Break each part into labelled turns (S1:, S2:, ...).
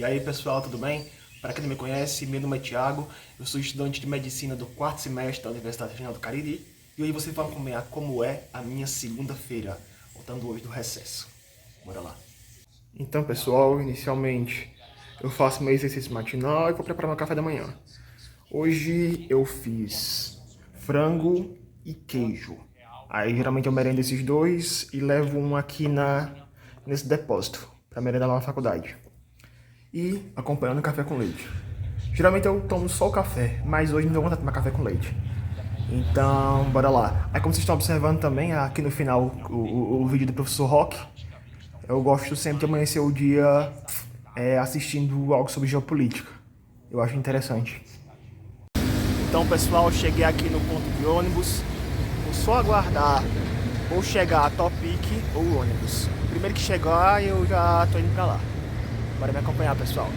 S1: E aí pessoal, tudo bem? Para quem não me conhece, meu nome é Thiago, eu sou estudante de medicina do quarto semestre da Universidade Regional do Cariri e hoje vocês vão acompanhar como é a minha segunda-feira, voltando hoje do recesso. Bora lá. Então pessoal, inicialmente eu faço meu exercício matinal e vou preparar meu café da manhã. Hoje eu fiz frango e queijo. Aí geralmente eu merendo esses dois e levo um aqui nesse depósito para merendar lá na faculdade. E acompanhando café com leite. Geralmente eu tomo só o café, mas hoje não deu vontade de tomar café com leite. Então, bora lá. Aí como vocês estão observando também, aqui no final o vídeo do professor Rock, eu gosto sempre de amanhecer o dia assistindo algo sobre geopolítica. Eu acho interessante. Então pessoal, cheguei aqui no ponto de ônibus. Vou só aguardar ou chegar a Topic ou o ônibus. Primeiro que chegar, eu já tô indo pra lá. Bora me acompanhar, pessoal.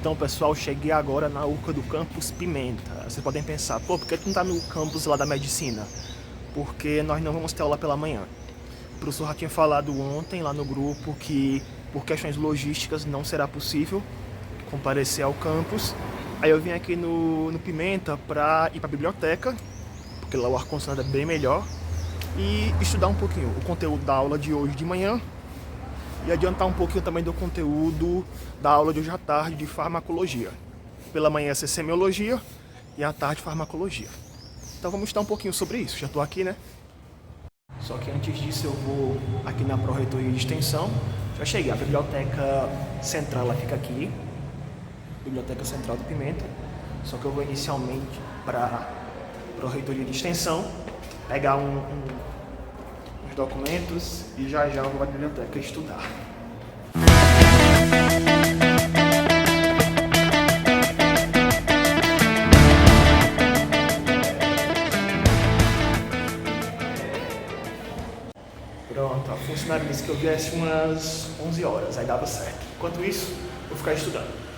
S1: Então, pessoal, cheguei agora na URCA do campus Pimenta. Vocês podem pensar, pô, por que tu não tá no campus lá da medicina? Porque nós não vamos ter aula pela manhã. O professor já tinha falado ontem lá no grupo que, por questões logísticas, não será possível comparecer ao campus. Aí eu vim aqui no Pimenta pra ir pra biblioteca, porque lá o ar-condicionado é bem melhor, e estudar um pouquinho o conteúdo da aula de hoje de manhã, e adiantar um pouquinho também do conteúdo da aula de hoje à tarde de farmacologia. Pela manhã é semiologia e à tarde farmacologia. Então vamos estudar um pouquinho sobre isso. Já estou aqui, né? Só que antes disso eu vou aqui na Pró-Reitoria de Extensão. Já cheguei, a Biblioteca Central ela fica aqui. Biblioteca Central do Pimenta. Só que eu vou inicialmente para a Pró-Reitoria de Extensão, pegar uns documentos e já eu vou para a biblioteca estudar. Pronto, a funcionária disse que eu viesse umas 11 horas, aí dava certo. Enquanto isso, eu vou ficar estudando.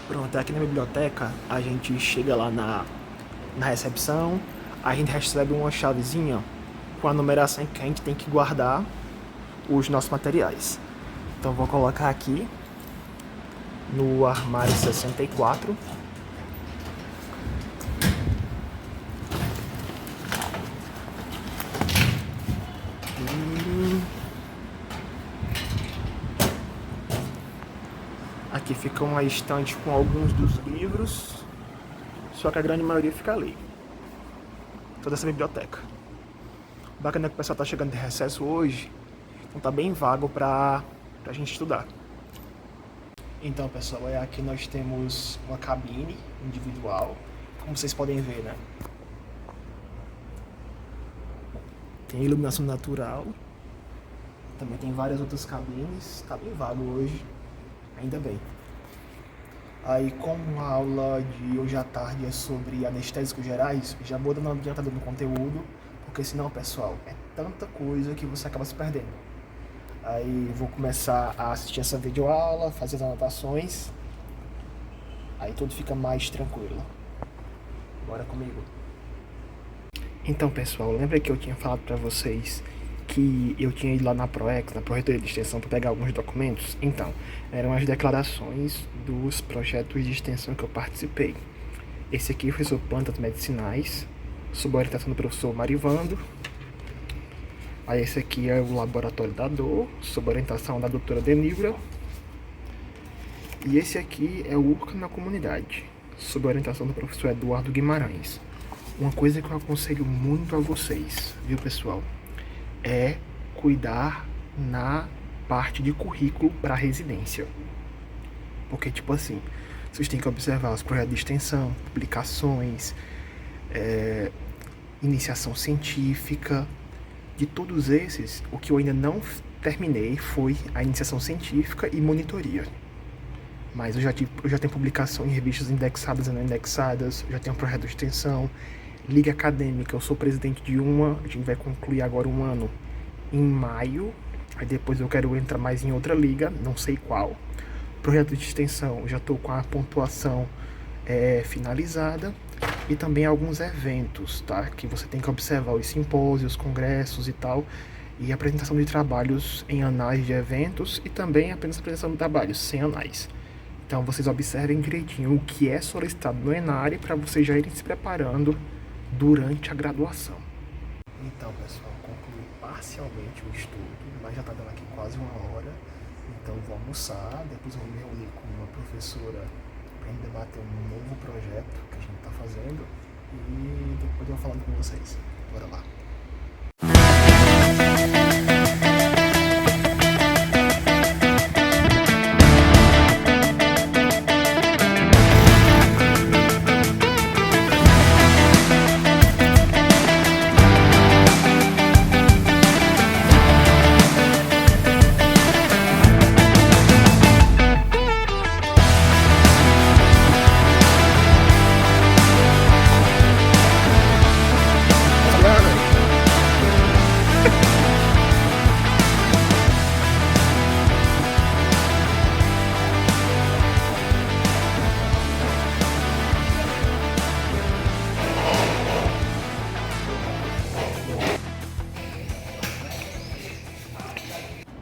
S1: Pronto, aqui na biblioteca, a gente chega lá na recepção, a gente recebe uma chavezinha com a numeração que a gente tem que guardar os nossos materiais. Então vou colocar aqui no armário 64. Aqui fica uma estante com alguns dos livros, só que a grande maioria fica ali. Toda essa biblioteca. Bacana que o pessoal tá chegando de recesso hoje, então tá bem vago pra gente estudar. Então, pessoal, aqui nós temos uma cabine individual, como vocês podem ver, né? Tem iluminação natural, também tem várias outras cabines, tá bem vago hoje, ainda bem. Aí, como a aula de hoje à tarde é sobre anestésicos gerais, já vou dando uma adiantada no conteúdo, porque senão, pessoal, é tanta coisa que você acaba se perdendo. Aí vou começar a assistir essa videoaula, fazer as anotações, aí tudo fica mais tranquilo. Bora comigo. Então, pessoal, lembra que eu tinha falado pra vocês que eu tinha ido lá na PROEX, na Pró-Reitoria de Extensão, para pegar alguns documentos? Então, eram as declarações dos projetos de extensão que eu participei. Esse aqui foi sobre plantas medicinais, sob a orientação do professor Marivando. Aí esse aqui é o laboratório da dor, sob a orientação da doutora Denilra. E esse aqui é o URCA na comunidade, sob a orientação do professor Eduardo Guimarães. Uma coisa que eu aconselho muito a vocês, viu, pessoal? é cuidar na parte de currículo para residência. Porque, tipo assim, vocês têm que observar os projetos de extensão, publicações, iniciação científica. De todos esses, o que eu ainda não terminei foi a iniciação científica e monitoria. Mas eu já tenho publicação em revistas indexadas e não indexadas, já tenho um projeto de extensão, liga acadêmica, eu sou presidente de uma, a gente vai concluir agora um ano em maio, aí depois eu quero entrar mais em outra liga, não sei qual. Projeto de extensão, já estou com a pontuação finalizada, e também alguns eventos, tá? Que você tem que observar os simpósios, congressos e tal, e apresentação de trabalhos em anais de eventos e também apenas apresentação de trabalhos sem anais. Então vocês observem direitinho o que é solicitado no Enare para vocês já irem se preparando durante a graduação. Então, pessoal, concluí parcialmente o estudo, mas já está dando aqui quase uma hora. Então vou almoçar, depois vou me reunir com uma professora para a gente debater um novo projeto que a gente está fazendo e depois eu vou falando com vocês. Bora lá.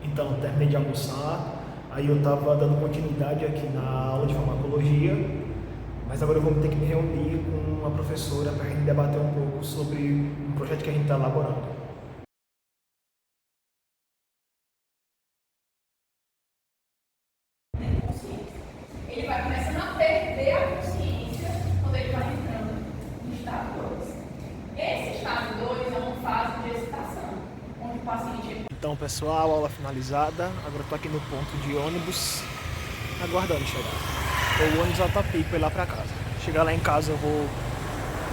S1: Então, terminei de almoçar, aí eu estava dando continuidade aqui na aula de farmacologia, mas agora eu vou ter que me reunir com uma professora para a gente debater um pouco sobre um projeto que a gente está elaborando.
S2: Ele vai começando a perder a consciência quando ele vai entrando no estado 2. Esse estado 2 é uma fase de excitação, onde o paciente...
S1: Então, pessoal, aula finalizada. Agora estou aqui no ponto de ônibus, aguardando chegar. O ônibus já tá pico para ir lá para casa. Chegar lá em casa eu vou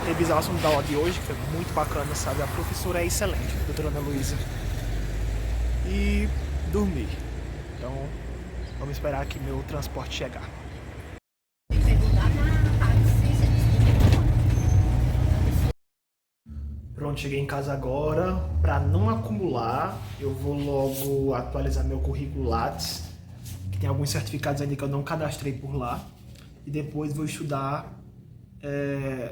S1: revisar o assunto da aula de hoje, que foi muito bacana, sabe? A professora é excelente, a doutora Ana Luísa. E dormir. Então, vamos esperar aqui meu transporte chegar. Pronto, cheguei em casa agora. Para não acumular, eu vou logo atualizar meu currículo Lattes, que tem alguns certificados ainda que eu não cadastrei por lá. E depois vou estudar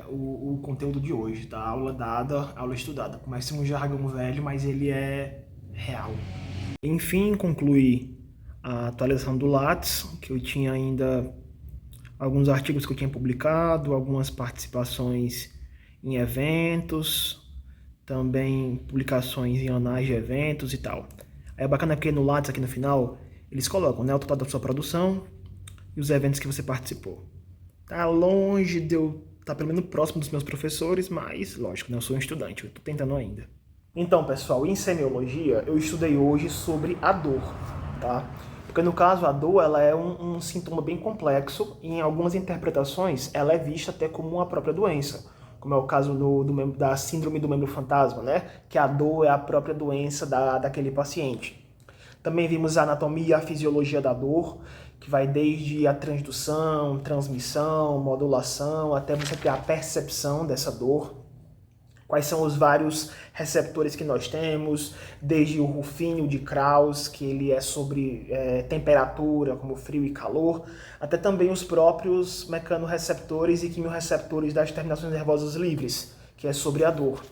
S1: o conteúdo de hoje, tá? Aula dada, aula estudada. Começa um jargão velho, mas ele é real. Enfim, concluí a atualização do Lattes, que eu tinha ainda alguns artigos que eu tinha publicado, algumas participações em eventos, também publicações em anais de eventos e tal. Aí é bacana porque no Lattes, aqui no final, eles colocam, né, o total da sua produção e os eventos que você participou. Tá longe de eu estar pelo menos próximo dos meus professores, mas lógico, né, eu sou um estudante, eu tô tentando ainda. Então, pessoal, em semiologia, eu estudei hoje sobre a dor, tá? Porque no caso, a dor, ela é um sintoma bem complexo e em algumas interpretações ela é vista até como uma própria doença, como é o caso da síndrome do membro fantasma, né? Que a dor é a própria doença daquele paciente. Também vimos a anatomia e a fisiologia da dor, que vai desde a transdução, transmissão, modulação, até você ter a percepção dessa dor. Quais são os vários receptores que nós temos, desde o rufínio de Krauss, que ele é sobre temperatura, como frio e calor, até também os próprios mecanorreceptores e quimiorreceptores das terminações nervosas livres, que é sobre a dor.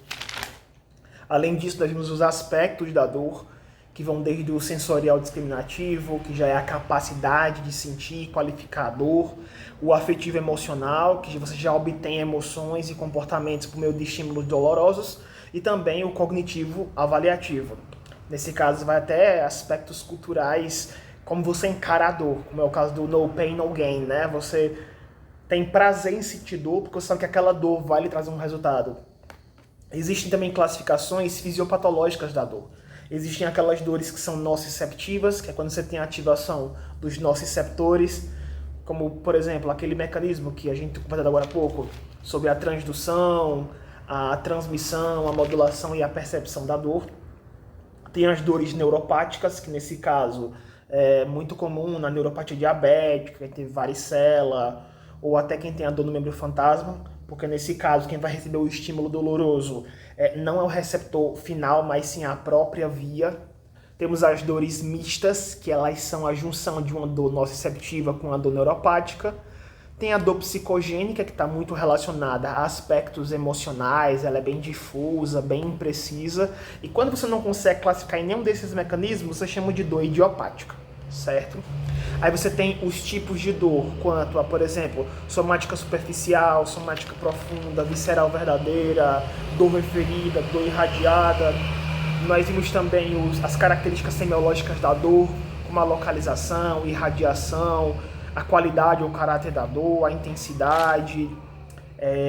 S1: Além disso, nós vimos os aspectos da dor, que vão desde o sensorial discriminativo, que já é a capacidade de sentir e qualificar a dor, o afetivo emocional, que você já obtém emoções e comportamentos por meio de estímulos dolorosos, e também o cognitivo avaliativo. Nesse caso, vai até aspectos culturais, como você encara a dor, como é o caso do no pain, no gain, né? Você tem prazer em sentir dor, porque você sabe que aquela dor vai lhe trazer um resultado. Existem também classificações fisiopatológicas da dor. Existem aquelas dores que são nociceptivas, que é quando você tem a ativação dos nociceptores, como, por exemplo, aquele mecanismo que a gente conversou agora há pouco, sobre a transdução, a transmissão, a modulação e a percepção da dor. Tem as dores neuropáticas, que nesse caso é muito comum na neuropatia diabética, quem tem varicela, ou até quem tem a dor no membro fantasma, porque nesse caso quem vai receber o estímulo doloroso não é o receptor final, mas sim a própria via. Temos as dores mistas, que elas são a junção de uma dor nociceptiva com a dor neuropática. Tem a dor psicogênica, que está muito relacionada a aspectos emocionais, ela é bem difusa, bem imprecisa. E quando você não consegue classificar em nenhum desses mecanismos, você chama de dor idiopática, certo? Aí você tem os tipos de dor, quanto a, por exemplo, somática superficial, somática profunda, visceral verdadeira, dor referida, dor irradiada. Nós vimos também as características semiológicas da dor, como a localização, irradiação, a qualidade ou caráter da dor, a intensidade,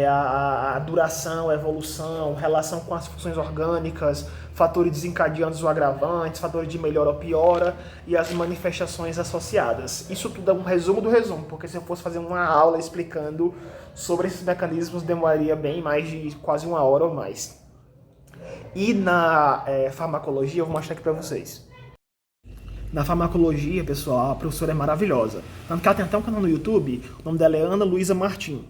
S1: a duração, a evolução, relação com as funções orgânicas, fatores desencadeantes ou agravantes, fatores de melhora ou piora e as manifestações associadas. Isso tudo é um resumo do resumo, porque se eu fosse fazer uma aula explicando sobre esses mecanismos, demoraria bem mais de quase 1 hora ou mais. E na farmacologia, eu vou mostrar aqui para vocês. Na farmacologia, pessoal, a professora é maravilhosa. Tanto que ela tem até um canal no YouTube, o nome dela é Ana Luísa Martim.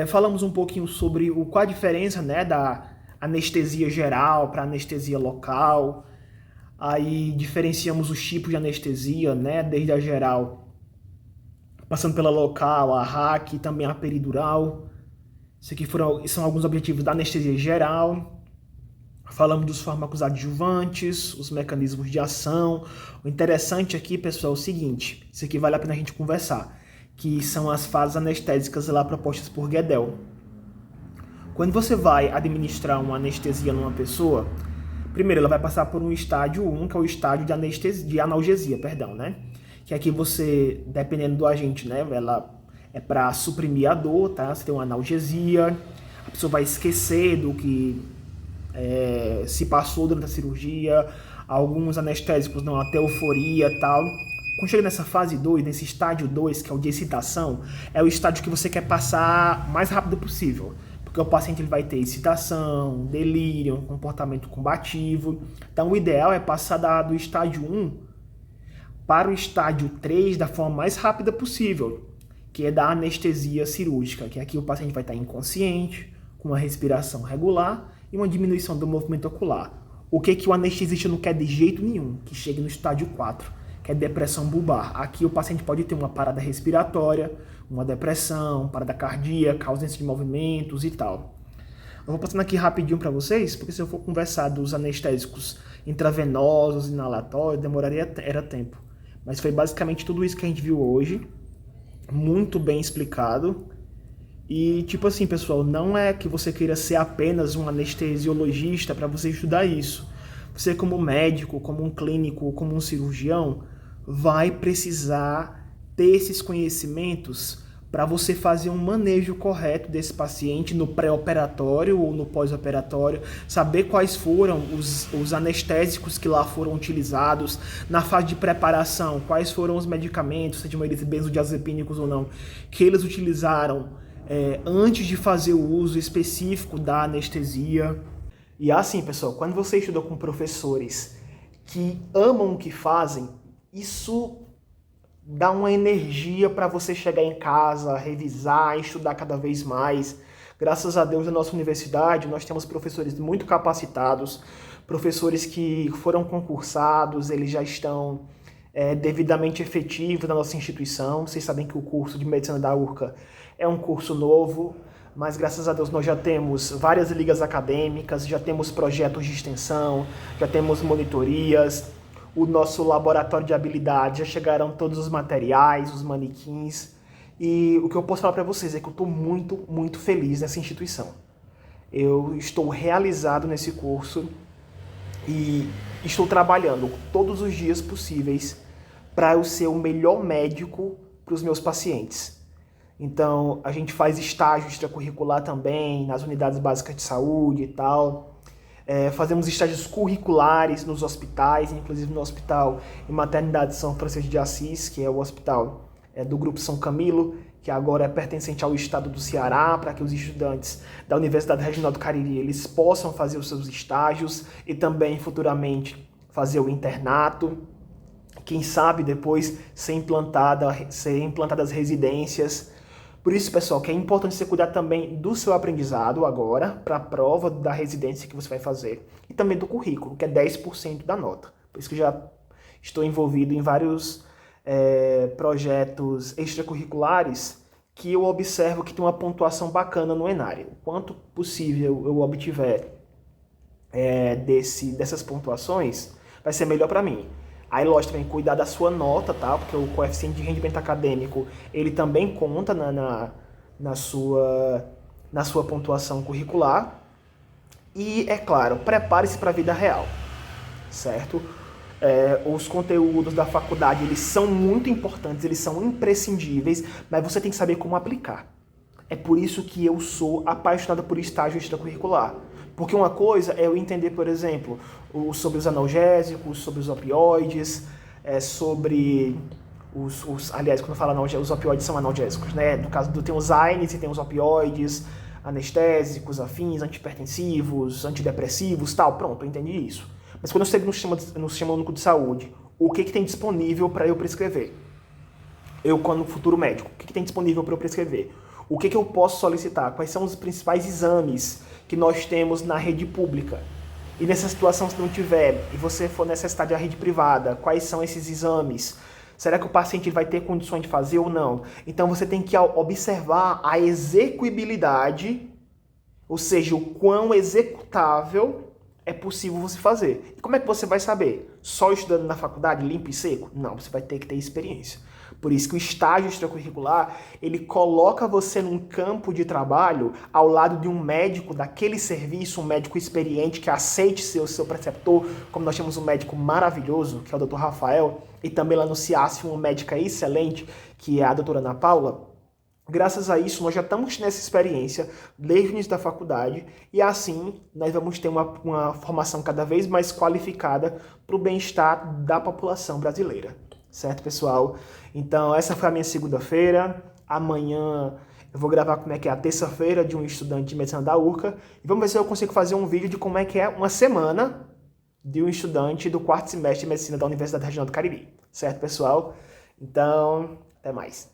S1: Falamos um pouquinho sobre qual a diferença, né, da anestesia geral para anestesia local. Aí diferenciamos os tipos de anestesia, né, desde a geral, passando pela local, a RAC e também a peridural. Isso aqui são alguns objetivos da anestesia geral. Falamos dos fármacos adjuvantes, os mecanismos de ação. O interessante aqui, pessoal, é o seguinte, isso aqui vale a pena a gente conversar, que são as fases anestésicas lá propostas por Guedel. Quando você vai administrar uma anestesia numa pessoa, primeiro ela vai passar por um estágio 1, que é o estágio de analgesia, né? Que aqui você, dependendo do agente, né, ela é para suprimir a dor, tá? Você tem uma analgesia, a pessoa vai esquecer do que se passou durante a cirurgia, alguns anestésicos dão até euforia e tal. Quando chega nessa fase 2, nesse estágio 2, que é o de excitação, é o estágio que você quer passar o mais rápido possível, porque o paciente ele vai ter excitação, delírio, comportamento combativo. Então o ideal é passar do estágio 1 para o estágio 3 da forma mais rápida possível, que é da anestesia cirúrgica, que aqui o paciente vai estar inconsciente, com uma respiração regular e uma diminuição do movimento ocular. O que o anestesista não quer de jeito nenhum, que chegue no estágio 4, que é depressão bulbar. Aqui o paciente pode ter uma parada respiratória, uma depressão, parada cardíaca, ausência de movimentos e tal. Eu vou passando aqui rapidinho para vocês, porque se eu for conversar dos anestésicos intravenosos, inalatórios, era tempo. Mas foi basicamente tudo isso que a gente viu hoje, muito bem explicado. E tipo assim, pessoal, não é que você queira ser apenas um anestesiologista para você estudar isso. Você como médico, como um clínico, como um cirurgião, vai precisar ter esses conhecimentos para você fazer um manejo correto desse paciente no pré-operatório ou no pós-operatório, saber quais foram os anestésicos que lá foram utilizados, na fase de preparação, quais foram os medicamentos, sejam eles benzodiazepínicos ou não, que eles utilizaram antes de fazer o uso específico da anestesia. E assim, pessoal, quando você estuda com professores que amam o que fazem, isso dá uma energia para você chegar em casa, revisar, estudar cada vez mais. Graças a Deus, na nossa universidade, nós temos professores muito capacitados, professores que foram concursados, eles já estão devidamente efetivos na nossa instituição. Vocês sabem que o curso de medicina da URCA é um curso novo, mas graças a Deus nós já temos várias ligas acadêmicas, já temos projetos de extensão, já temos monitorias, o nosso laboratório de habilidade, já chegaram todos os materiais, os manequins, e o que eu posso falar para vocês é que eu estou muito, muito feliz nessa instituição. Eu estou realizado nesse curso e estou trabalhando todos os dias possíveis para eu ser o melhor médico para os meus pacientes. Então, a gente faz estágio extracurricular também, nas unidades básicas de saúde e tal. Fazemos estágios curriculares nos hospitais, inclusive no Hospital e Maternidade São Francisco de Assis, que é o hospital do Grupo São Camilo, que agora é pertencente ao estado do Ceará, para que os estudantes da Universidade Regional do Cariri eles possam fazer os seus estágios e também futuramente fazer o internato. Quem sabe depois ser implantadas residências. Por isso, pessoal, que é importante você cuidar também do seu aprendizado agora, para a prova da residência que você vai fazer, e também do currículo, que é 10% da nota. Por isso que eu já estou envolvido em vários projetos extracurriculares que eu observo que tem uma pontuação bacana no Enário. O quanto possível eu obtiver dessas pontuações, vai ser melhor para mim. Aí, lógico, também cuidar da sua nota, tá? Porque o coeficiente de rendimento acadêmico, ele também conta na sua pontuação curricular. E, é claro, prepare-se para a vida real, certo? Os conteúdos da faculdade, eles são muito importantes, eles são imprescindíveis, mas você tem que saber como aplicar. É por isso que eu sou apaixonado por estágio extracurricular. Porque uma coisa é eu entender, por exemplo, sobre os analgésicos, sobre os opioides, sobre aliás, quando eu falo analgésicos, os opioides são analgésicos, né? No caso, tem os AINES e tem os opioides, anestésicos, afins, antipertensivos, antidepressivos, tal. Pronto, eu entendi isso. Mas quando eu chego no Sistema Único de Saúde, o que tem disponível para eu prescrever? Eu, quando futuro médico, o que tem disponível para eu prescrever? O que eu posso solicitar? Quais são os principais exames que nós temos na rede pública? E nessa situação, se não tiver, e você for necessitar da rede privada, quais são esses exames? Será que o paciente vai ter condições de fazer ou não? Então você tem que observar a execuibilidade, ou seja, o quão executável é possível você fazer. E como é que você vai saber? Só estudando na faculdade, limpo e seco? Não, você vai ter que ter experiência. Por isso que o estágio extracurricular, ele coloca você num campo de trabalho ao lado de um médico daquele serviço, um médico experiente que aceite ser o seu preceptor, como nós temos um médico maravilhoso, que é o Dr. Rafael, e também lá no CIASF uma médica excelente, que é a doutora Ana Paula. Graças a isso, nós já estamos nessa experiência desde o início da faculdade e assim nós vamos ter uma formação cada vez mais qualificada para o bem-estar da população brasileira. Certo, pessoal? Então, essa foi a minha segunda-feira. Amanhã eu vou gravar como é que é a terça-feira de um estudante de medicina da URCA. E vamos ver se eu consigo fazer um vídeo de como é que é uma semana de um estudante do 4º semestre de medicina da Universidade Regional do Cariri. Certo, pessoal? Então, até mais.